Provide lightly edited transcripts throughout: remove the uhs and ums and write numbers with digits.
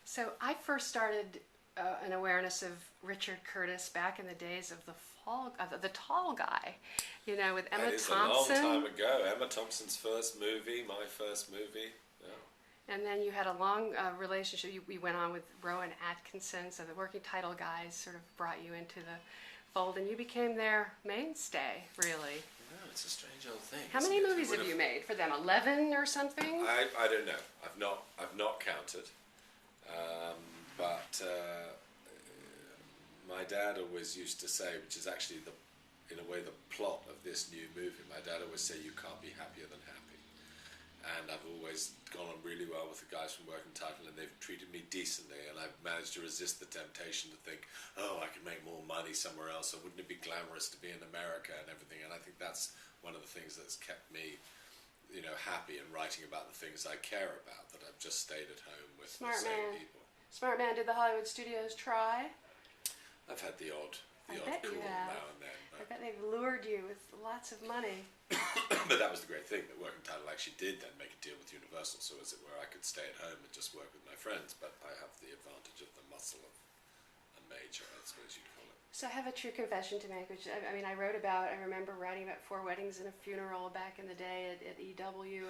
So I first started an awareness of Richard Curtis back in the days of the Tall Guy, with Emma That is Thompson. a long time ago. Emma Thompson's first movie, my first movie. Yeah. And then you had a long relationship. We went on with Rowan Atkinson, so the Working Title Guys sort of brought you into the fold, and you became their mainstay, really. No, it's a strange old thing. How many movies have you made for them? 11 or something? I don't know. I've not counted. But my dad always used to say, which is actually in a way the plot of this new movie. My dad always said, "You can't be happier than happy." And I've always gone on really well with the guys from Working Title, and they've treated me decently, and I've managed to resist the temptation to think, oh, I could make more money somewhere else, or wouldn't it be glamorous to be in America and everything. And I think that's one of the things that's kept me, happy and writing about the things I care about, that I've just stayed at home with the same people. Smart man. Did the Hollywood studios try? I've had the odd call now and then. I bet they've lured you with lots of money. But that was the great thing, that Working Title actually did then make a deal with Universal, so as it were, I could stay at home and just work with my friends, but I have the advantage of the muscle of a major, I suppose you'd call it. So I have a true confession to make, which, I remember writing about 4 Weddings and a Funeral back in the day at EW,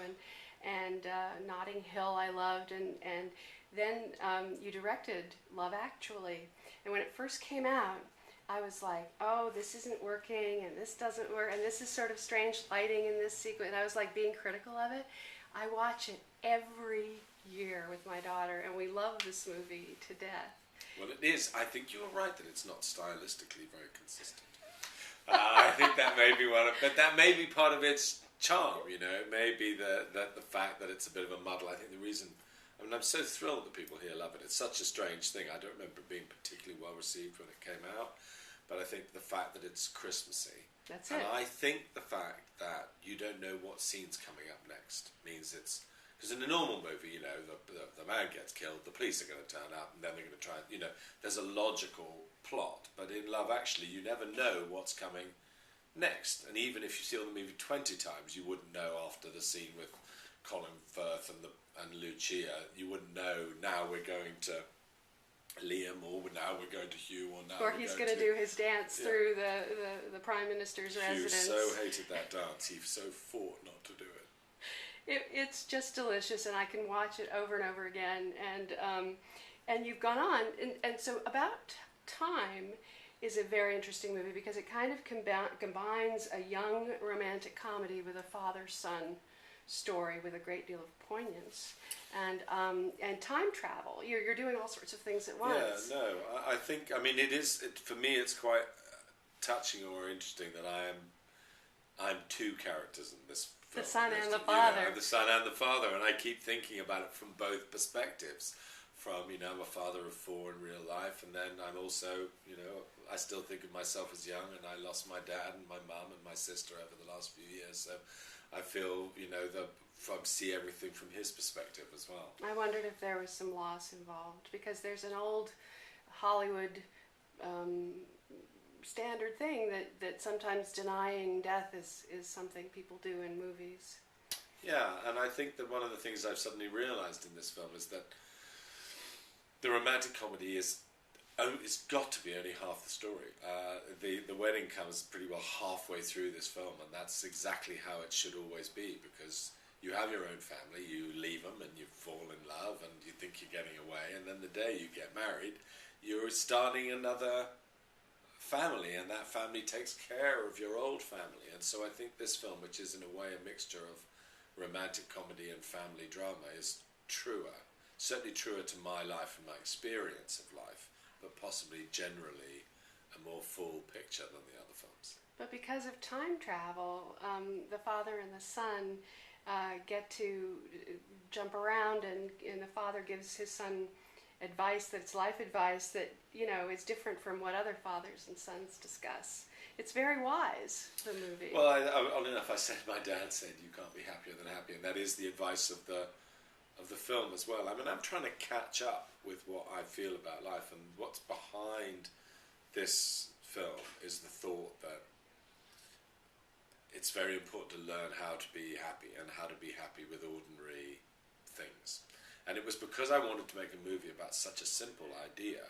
and Notting Hill I loved, and then you directed Love Actually, and when it first came out, I was like, oh, this isn't working, and this doesn't work, and this is sort of strange lighting in this sequence, and I was like being critical of it. I watch it every year with my daughter, and we love this movie to death. Well, it is. I think you're right that it's not stylistically very consistent. I think that may be but that may be part of its charm, It may be the fact that it's a bit of a muddle. I think the reason, I'm so thrilled that people here love it. It's such a strange thing. I don't remember it being particularly well received when it came out. But I think the fact that it's Christmassy. That's it. And it. I think the fact that you don't know what scene's coming up next means it's... Because in a normal movie, the man gets killed, the police are going to turn up, and then they're going to try and... there's a logical plot. But in Love Actually, you never know what's coming next. And even if you see the movie 20 times, you wouldn't know after the scene with Colin Firth and Lucia, you wouldn't know now we're going to Liam, or now we're going to Hugh, or he's going to do his dance through the Prime Minister's residence. Hugh so hated that dance, he so fought not to do it. It's just delicious, and I can watch it over and over again, and you've gone on, and so About Time is a very interesting movie because it kind of combines a young romantic comedy with a father-son story with a great deal of poignance and time travel. You're doing all sorts of things at once. Yeah, no, I think, it is, for me it's quite touching or interesting that I'm two characters in this film. The son and the father. The son and the father, and I keep thinking about it from both perspectives. From, I'm a father of 4 in real life, and then I'm also, I still think of myself as young, and I lost my dad and my mum and my sister over the last few years, so I feel, I see everything from his perspective as well. I wondered if there was some loss involved, because there's an old Hollywood standard thing that sometimes denying death is something people do in movies. Yeah, and I think that one of the things I've suddenly realised in this film is that the romantic comedy it's got to be only half the story. The wedding comes pretty well halfway through this film, and that's exactly how it should always be, because you have your own family, you leave them, and you fall in love, and you think you're getting away, and then the day you get married, you're starting another family, and that family takes care of your old family. And so I think this film, which is in a way a mixture of romantic comedy and family drama, is truer. Certainly truer to my life and my experience of life, but possibly generally a more full picture than the other films. But because of time travel, the father and the son get to jump around, and the father gives his son advice that's life advice that, is different from what other fathers and sons discuss. It's very wise, the movie. Well, oddly enough, my dad said, you can't be happier than happy, and that is the advice of the film as well. I'm trying to catch up with what I feel about life, and what's behind this film is the thought that it's very important to learn how to be happy, and how to be happy with ordinary things. And it was because I wanted to make a movie about such a simple idea,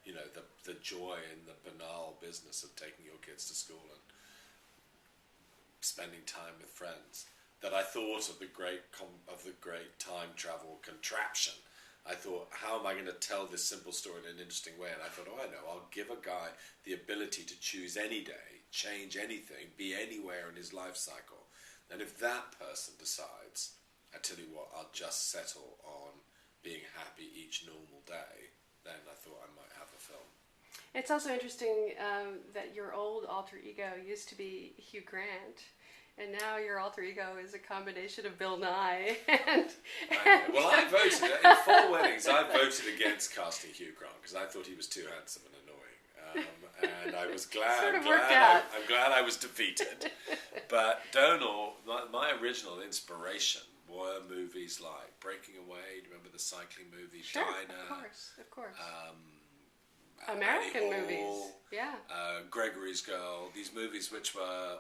you know, the joy and the banal business of taking your kids to school and spending time with friends, that I thought of the great time travel contraption. I thought, how am I going to tell this simple story in an interesting way? And I thought, I know, I'll give a guy the ability to choose any day, change anything, be anywhere in his life cycle. And if that person decides, I tell you what, I'll just settle on being happy each normal day, then I thought I might have a film. It's also interesting that your old alter ego used to be Hugh Grant. And now your alter ego is a combination of Bill Nighy Well, I voted in 4 weddings. I voted against casting Hugh Grant because I thought he was too handsome and annoying, and I was glad. Sort of worked out. I'm glad I was defeated. But Donal, my original inspiration were movies like Breaking Away. Do you remember the cycling movie? Sure, Dinah, of course. Annie American Hall, movies, yeah. Gregory's Girl. These movies which were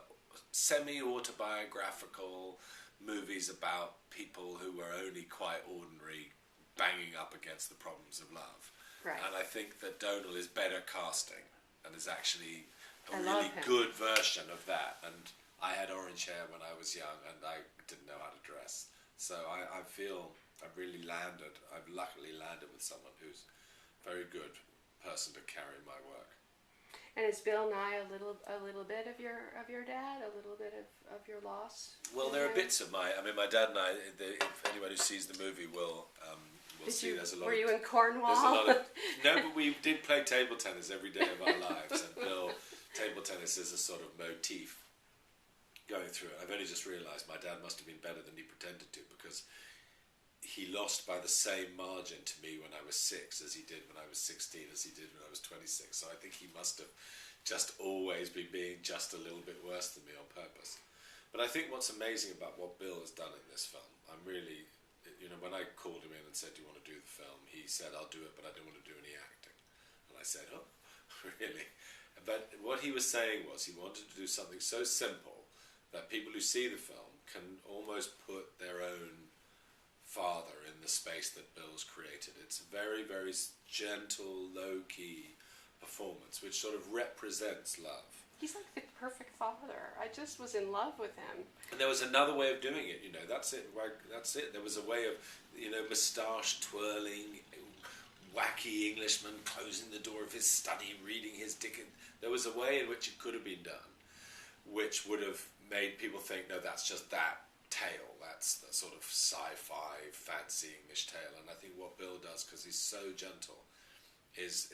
semi-autobiographical movies about people who were only quite ordinary, banging up against the problems of love. Right. And I think that Donal is better casting and is actually a I really love him. good version of that. And I had orange hair when I was young and I didn't know how to dress. So I feel I've really landed, I've luckily landed with someone who's a very good person to carry my work. And is Bill Nighy a little bit of your dad, a little bit of your loss? Well, there are bits of my dad and I. If anyone who sees the movie will see. There's a lot. Were you in Cornwall? There's a lot of, no, but we did play table tennis every day of our lives, and Bill, table tennis is a sort of motif going through it. I've only just realised my dad must have been better than he pretended to, because he lost by the same margin to me when I was 6 as he did when I was 16, as he did when I was 26. So I think he must have just always been being just a little bit worse than me on purpose. But I think what's amazing about what Bill has done in this film, I'm really, when I called him in and said, do you want to do the film? He said, I'll do it, but I don't want to do any acting. And I said, oh, really? But what he was saying was he wanted to do something so simple that people who see the film can almost put their own father in the space that Bill's created. It's a very, very gentle, low-key performance, which sort of represents love. He's like the perfect father. I just was in love with him. And there was another way of doing it, that's it. That's it. There was a way of, moustache twirling, wacky Englishman closing the door of his study, reading his Dickens. There was a way in which it could have been done, which would have made people think, no, that's just that tale. That's the sort of sci-fi, fancy English tale. And I think what Bill does, because he's so gentle, is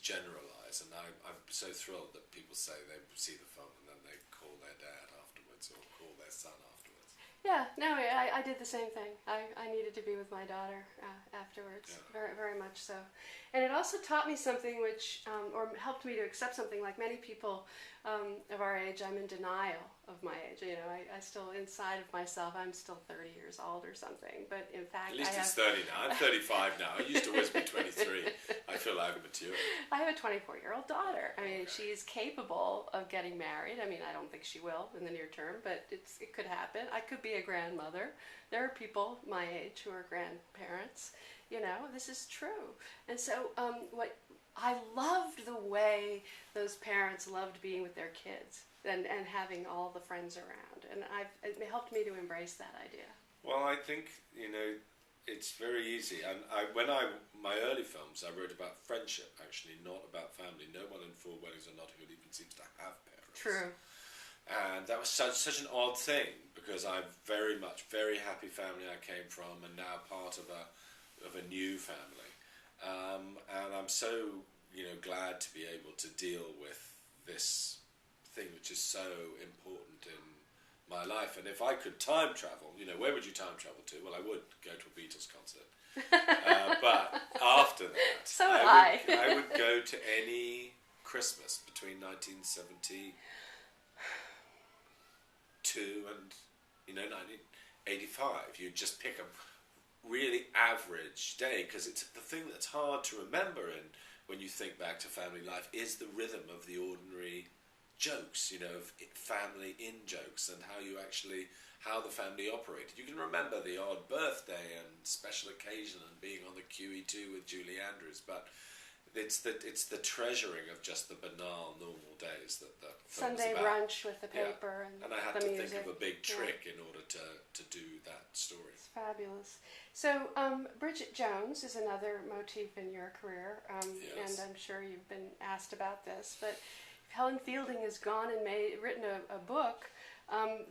generalise. And I'm so thrilled that people say they see the film and then they call their dad afterwards or call their son afterwards. Yeah, no, I did the same thing. I needed to be with my daughter afterwards, very, very much so. And it also taught me something which, or helped me to accept something. Like many people of our age, I'm in denial of my age. I still, inside of myself, I'm still 30 years old or something. But in fact, at least it's 30 now. I'm 35 now. I used to always be 23. I feel I've matured. I have a 24-year-old daughter. I mean, she's capable of getting married. I mean, I don't think she will in the near term, but it could happen. I could be a grandmother. There are people my age who are grandparents. This is true. And so what I loved the way those parents loved being with their kids and having all the friends around. And it helped me to embrace that idea. Well, I think, it's very easy. And my early films, I wrote about friendship, actually, not about family. No one in 4 Weddings or Notting Hill even seems to have parents. True. And that was such an odd thing, because I'm very happy family I came from, and now part of a new family. And I'm so, glad to be able to deal with this thing which is so important in my life. And if I could time travel, where would you time travel to? Well, I would go to a Beatles concert. But after that, so I would go to any Christmas between 1972 and 1985. You'd just pick a really average day, because it's the thing that's hard to remember when you think back to family life is the rhythm of the ordinary jokes, of family in jokes, and how you actually how the family operated. You can remember the odd birthday and special occasion and being on the QE2 with Julie Andrews, but it's the treasuring of just the banal, normal days that the film is Sunday about. brunch with the paper And I had the to music. think of a big trick in order to do that story. It's fabulous. So Bridget Jones is another motif in your career, Yes. and I'm sure you've been asked about this, but Helen Fielding has gone and written a book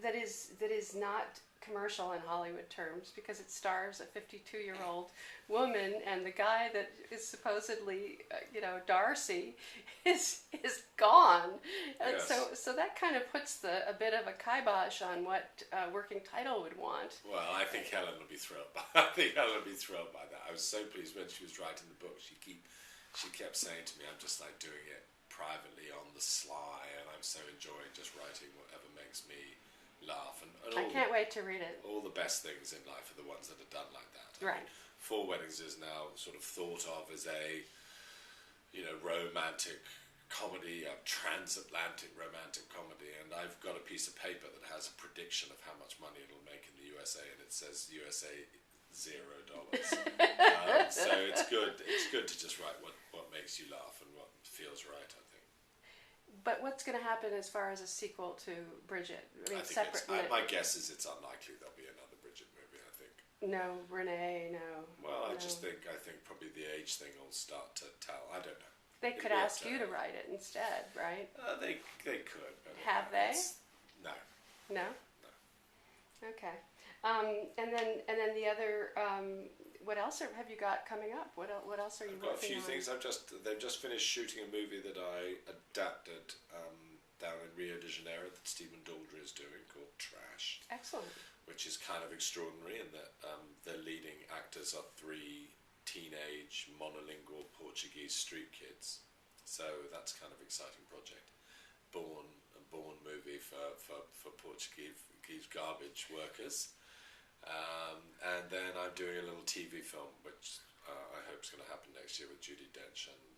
that is not commercial in Hollywood terms, because it stars a 52-year-old woman, and the guy that is supposedly, Darcy, is gone. Yes. So that kind of puts a bit of a kibosh on what a working title would want. Well, I think Helen will be thrilled. I think Helen will be thrilled by that. I was so pleased when she was writing the book. She kept saying to me, "I'm just like doing it privately on the sly, and I'm so enjoying just writing whatever makes me laugh." And I can't wait to read it. all the best things in life are the ones that are done like that. Right. I mean, Four Weddings is now sort of thought of as a, romantic comedy, a transatlantic romantic comedy, and I've got a piece of paper that has a prediction of how much money it'll make in the USA, and it says USA $0. So it's good. It's good to just write what makes you laugh and what feels right, I think. But what's going to happen as far as a sequel to Bridget? I think my guess is it's unlikely there'll be another Bridget movie. I think. No, Renee, no. Well, I no. think probably the age thing will start to tell. I don't know. They could ask you to write it instead, right? They could. But Have they? No. No. No. Okay. And then the other. What else have you got coming up? What else are you I've got a working few on? things. They've just finished shooting a movie that I adapted down in Rio de Janeiro that Stephen Daldry is doing, called Trash. Excellent. Which is kind of extraordinary in that the leading actors are three teenage monolingual Portuguese street kids. So that's kind of exciting project. Born movie for Portuguese garbage workers. And then I'm doing a little TV film, which I hope is going to happen next year with Judi Dench and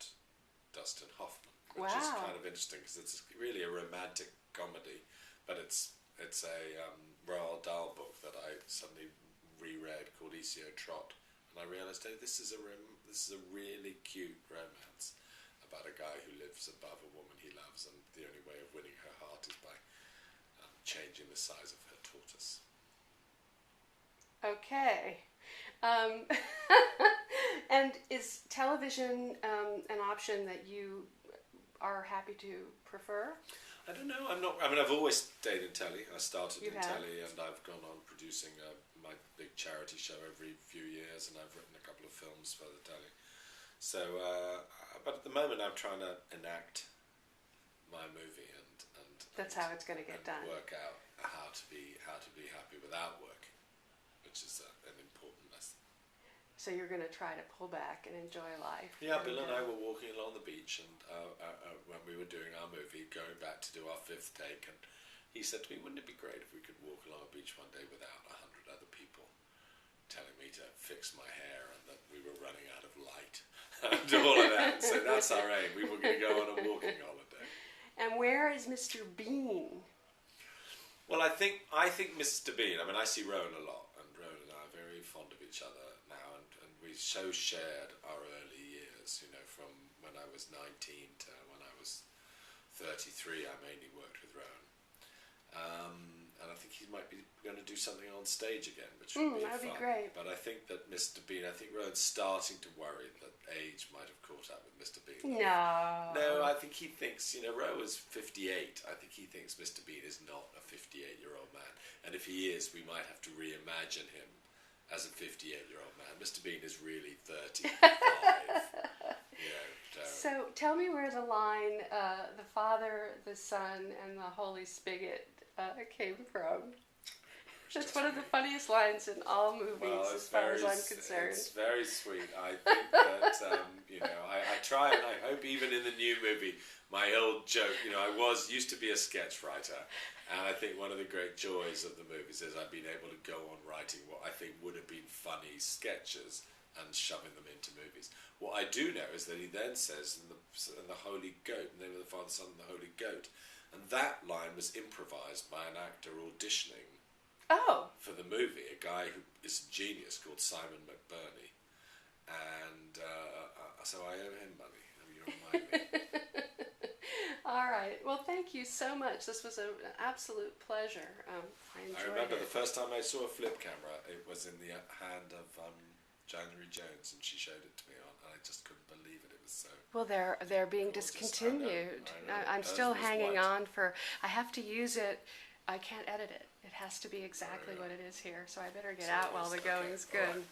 Dustin Hoffman, which is kind of interesting because it's really a romantic comedy, but it's a Roald Dahl book that I suddenly reread called Isio Trot, and I realised, this is a really cute romance about a guy who lives above a woman he loves, and the only way of winning her heart is by changing the size of her tortoise. Okay. And is television an option that you are happy to prefer? I don't know. I'm not. I mean, I've always stayed in telly. I started in have? telly, and I've gone on producing my big charity show every few years, and I've written a couple of films for the telly. So, but at the moment, I'm trying to enact my movie and that's how it's going to get done. Work out how to be happy without working, which is an important lesson. So you're going to try to pull back and enjoy life. Yeah, Bill and I were walking along the beach, and when we were doing our movie, going back to do our fifth take, and he said to me, "Wouldn't it be great if we could walk along a beach one day without 100 other people telling me to fix my hair and that we were running out of light and all of that?" So that's our aim. We were going to go on a walking holiday. And where is Mr. Bean? Well, I think Mr. Bean. I mean, I see Rowan a lot, and Rowan and I are very fond of each other now, and we so shared our early years. From when I was 19 to when I was 33, I mainly worked with Rowan. And I think he might be going to do something on stage again, which would be that would fun. be great. But I think that Mr. Bean, I think Rowan's starting to worry that age might have caught up with Mr. Bean. No, I think he thinks, Rowan's 58. I think he thinks Mr. Bean is not a 58-year-old man. And if he is, we might have to reimagine him as a 58-year-old man. Mr. Bean is really 35. So tell me where the line, the Father, the Son, and the Holy Spigot came from. That's one of the funniest lines in all movies, as far as I'm concerned. It's very sweet. I think that, I try and I hope even in the new movie, my old joke, I used to be a sketch writer, and I think one of the great joys of the movies is I've been able to go on writing what I think would have been funny sketches and shoving them into movies. What I do know is that he then says in the Holy Goat, in the name of the Father, Son, and the Holy Goat, and that line was improvised by an actor auditioning Oh. for the movie, a guy who is a genius called Simon McBurney, and so I owe him money. You remind me. All right. Well, thank you so much. This was an absolute pleasure. I enjoyed I remember it. the first time I saw a flip camera, it was in the hand of January Jones, and she showed it to me on, and I just couldn't believe it. It was so. Well, they're being gorgeous. discontinued. I know. I'm Hers still was hanging white. on for. I have to use it. I can't edit it. It has to be exactly what it is here. So I better get So out while the okay, going's all right. good.